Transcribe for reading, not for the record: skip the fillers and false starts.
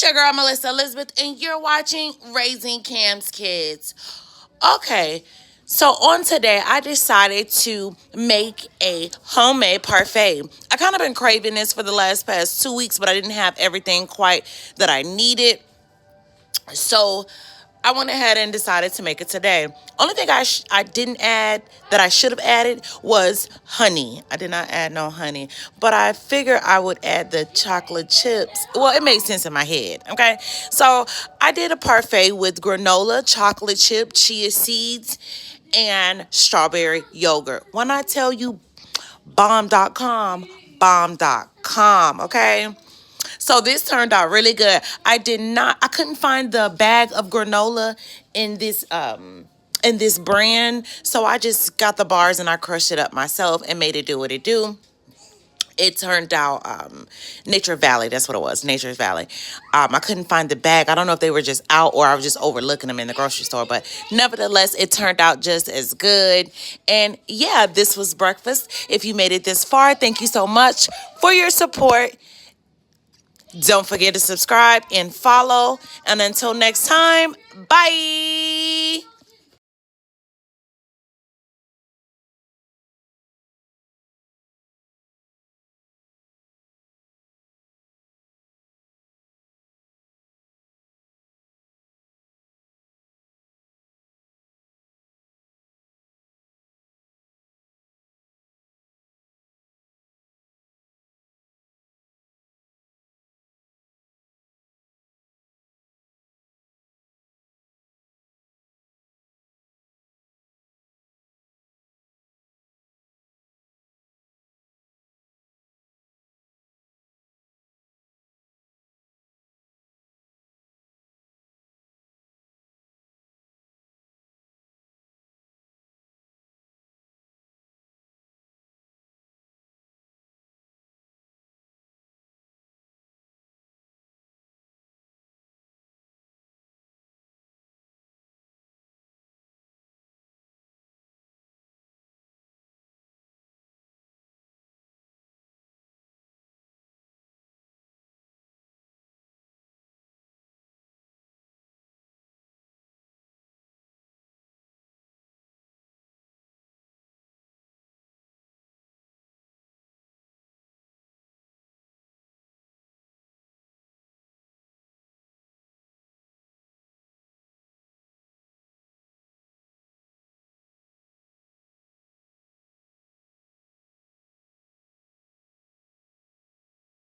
It's your girl, Melissa Elizabeth, and you're watching Raising Cam's Kids. Okay, so on today, I decided to make a homemade parfait. I kind of been craving this for the past 2 weeks, but I didn't have everything quite that I needed. So I went ahead and decided to make it today. Only thing I didn't add that I should have added was honey. I did not add no honey, but I figured I would add the chocolate chips. Well, it made sense in my head. Okay, so I did a parfait with granola, chocolate chip, chia seeds, and strawberry yogurt. When I tell you bomb.com, bomb.com. Okay. So this turned out really good. I couldn't find the bag of granola in this brand. So I just got the bars and I crushed it up myself and made it do what it do. It turned out Nature Valley. That's what it was. Nature's Valley. I couldn't find the bag. I don't know if they were just out or I was just overlooking them in the grocery store. But nevertheless, it turned out just as good. And yeah, this was breakfast. If you made it this far, thank you so much for your support. Don't forget to subscribe and follow. And until next time, bye.